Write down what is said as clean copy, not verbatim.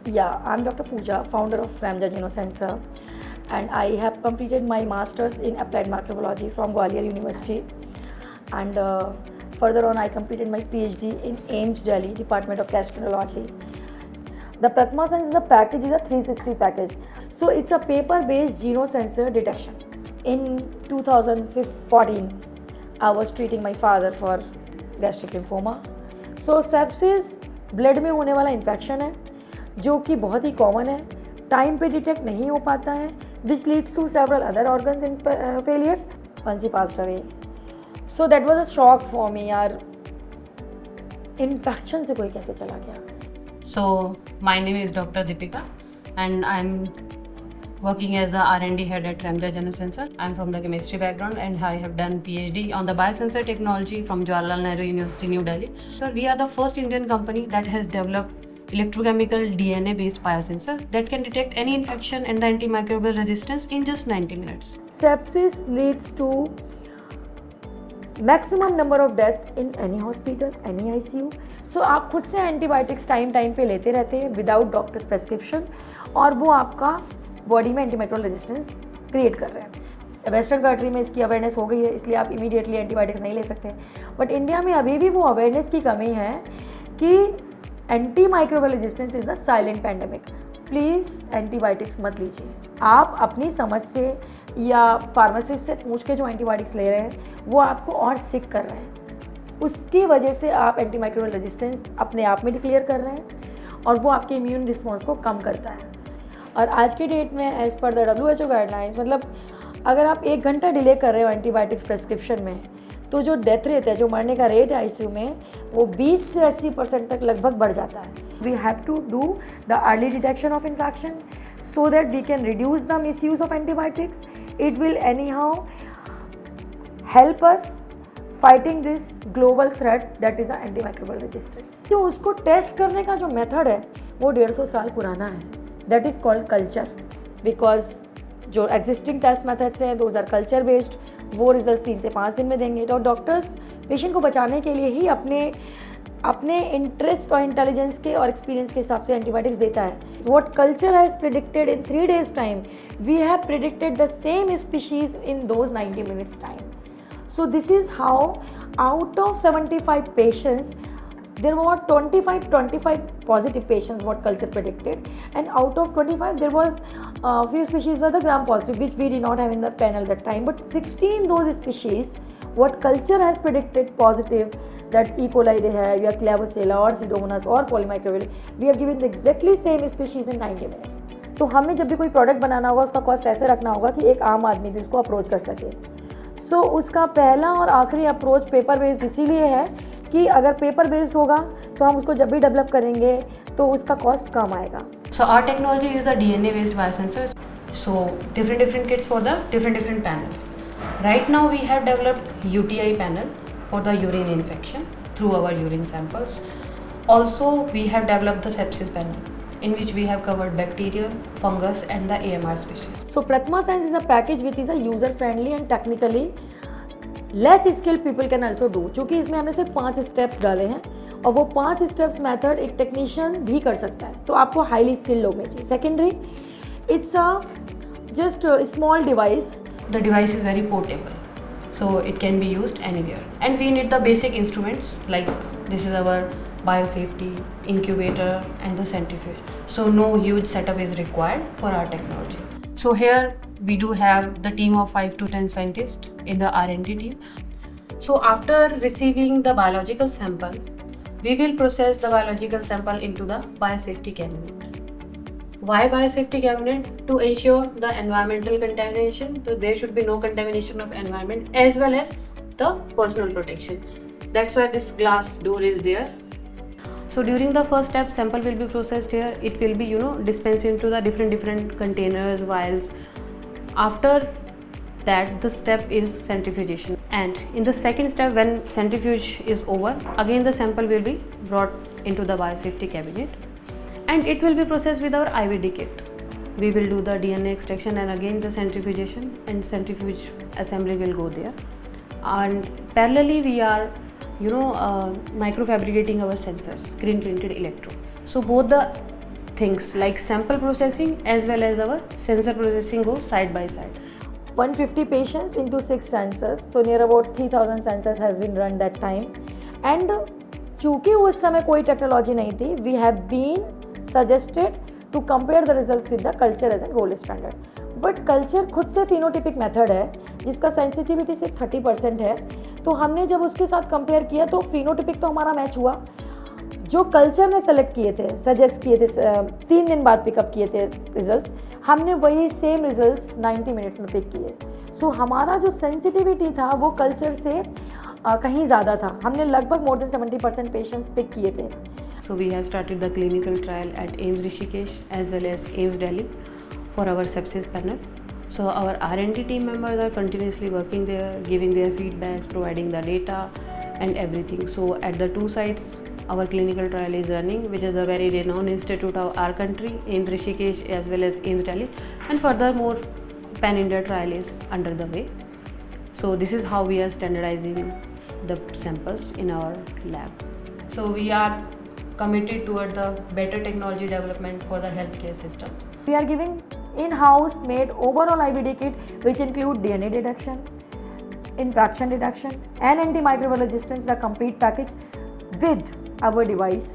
Yeah, I'm Dr. Pooja, founder of Ramja Genosensor, and I have completed my master's in applied microbiology from Gwalior University. And further on, I completed my PhD in AIMS Delhi, Department of Gastroenterology. The Pratma Sense is the package is a 360 package. So it's a paper-based genosensor detection. In 2014, I was treating my father for gastric lymphoma. So sepsis blood में होने वाला infection है जो कि बहुत ही common है, time पे डिटेक्ट नहीं हो पाता है, which leads to several other organs in failures. Once he passed away. So that was a shock for me यार, इन्फेक्शन से कोई कैसे चला गया. So my name is Dr. Deepika and I'm working as the R&D head at Ramja Genosensor. I'm from the chemistry background and I have done PhD on the biosensor technology from Jawaharlal Nehru University, New Delhi. So we are the first Indian company that has developed electrochemical DNA-based biosensor that can detect any infection and the antimicrobial resistance in just 90 minutes. Sepsis leads to maximum number of death in any hospital, any ICU. So आप खुद से antibiotics time पे लेते रहते हैं without doctors prescription, और वो आपका बॉडी में एंटीमाइक्रोबियल रेजिस्टेंस क्रिएट कर रहे हैं. वेस्टर्न कंट्री में इसकी अवेयरनेस हो गई है, इसलिए आप इमीडिएटली एंटीबायोटिक्स नहीं ले सकते. बट इंडिया में अभी भी वो अवेयरनेस की कमी है कि antimicrobial resistance is the silent pandemic. Please antibiotics मत लीजिए. आप अपनी समझ से या फार्मासिस्ट से पूछ के जो एंटीबायोटिक्स ले रहे हैं वो आपको और सिक कर रहे हैं. उसकी वजह से आप एंटीमाइक्रोबियल रेजिस्टेंस अपने आप में डिक्लेयर कर रहे हैं और वो आपके इम्यून रिस्पॉन्स को कम करता है. और आज के डेट में as per the WHO guidelines, मतलब अगर आप 1 घंटा डिले कर रहे हो एंटीबायोटिक्स प्रेस्क्रिप्शन में, तो जो डेथ रेट है, जो मरने का रेट है ICU में, वो 20 से 80% तक लगभग बढ़ जाता है. We have to do the early detection of infection so that we can reduce the misuse of antibiotics. It will anyhow help us fighting this global threat that is the antimicrobial resistance. तो उसको test करने का जो method है वो 150 साल पुराना है. That is called culture, because जो एग्जिस्टिंग टेस्ट मेथड्स हैं दोज आर कल्चर बेस्ड. वो रिजल्ट 3 से 5 दिन में देंगे. तो डॉक्टर्स पेशेंट को बचाने के लिए ही अपने इंटरेस्ट और इंटेलिजेंस के और एक्सपीरियंस के हिसाब से एंटीबायोटिक्स देता है. What culture has predicted in 3 days time, we have predicted the same species in those 90 minutes time. So this is how out of 75 patients, there were 25 positive patients what culture predicted, and out of 25 there was few species were the gram positive which we did not have in the panel that time, but 16 those species what culture has predicted positive, that E. coli they have, या Klebsiella or Pseudomonas or polymicrobial, we have given the exactly same species in 90 minutes. तो हमें जब भी कोई product बनाना होगा उसका cost ऐसे रखना होगा कि एक आम आदमी भी उसको अप्रोच कर सके. सो उसका पहला और आखिरी अप्रोच पेपर बेस्ड इसीलिए है कि अगर पेपर बेस्ड होगा तो हम उसको जब भी डेवलप करेंगे तो उसका कॉस्ट कम आएगा. So our technology is a DNA based biosensor. So different kits for the different panels. Right now we have developed UTI panel for the urine infection through our urine samples. Also we have developed the sepsis panel in which we have covered bacteria, fungus and the AMR species. So Pratma Sense is a package which is a user friendly and technically less skilled people can also do. चूँकि इसमें हमने सिर्फ 5 steps डाले हैं और वो 5 steps method एक technician भी कर सकता है, तो आपको हाईली स्किल्ड लोग में चाहिए. Secondary, it's a just small device. The device is very portable, so it can be used anywhere. And we need the basic instruments like this is our biosafety incubator and the centrifuge. So no huge setup is required for our technology. So here we do have the team of 5 to 10 scientists in the R&D team. So after receiving the biological sample, we will process the biological sample into the biosafety cabinet. Why biosafety cabinet? To ensure the environmental contamination. So there should be no contamination of environment as well as the personal protection. That's why this glass door is there. So during the first step, sample will be processed here. It will be dispensed into the different containers, vials. After that, the step is centrifugation. And in the second step, when centrifuge is over, again the sample will be brought into the biosafety cabinet. And it will be processed with our IVD kit. We will do the DNA extraction and again the centrifugation and centrifuge assembly will go there. And parallelly we are microfabricating our sensors, screen printed electrode. So both the things like sample processing as well as our sensor processing go side by side. 150 patients into 6 sensors, so near about 3000 sensors has been run that time. And चूँकि उस समय कोई technology नहीं थी, we have been suggested to compare the results with the culture as a gold standard. But culture खुद से phenotypic method है जिसका सेंसिटिविटी सिर्फ 30% है, तो हमने जब उसके साथ कंपेयर किया तो फिनोटिपिक तो हमारा मैच हुआ। जो कल्चर ने सेलेक्ट किए थे, सजेस्ट किए थे, 3 दिन बाद पिकअप किए थे रिजल्ट्स, हमने वही सेम रिजल्ट्स 90 मिनट्स में पिक किए। सो हमारा जो सेंसिटिविटी था वो कल्चर से कहीं ज़्यादा था, हमने लगभग मोर देन 70% पेशेंट्स पिक किए थे। So we have started the clinical trial at AIIMS Rishikesh as well as AIIMS Delhi for our sepsis panel. So our R&D team members are continuously working there, giving their feedbacks, providing the data and everything. So at the 2 sites our clinical trial is running, which is a very renowned institute of our country, AIIMS Rishikesh as well as AIIMS Delhi, and furthermore Pan India trial is under the way. So this is how we are standardizing the samples in our lab. So we are committed toward the better technology development for the healthcare system. We are giving in-house made overall IVD kit which include DNA detection, infection detection and antimicrobial resistance, the complete package with our device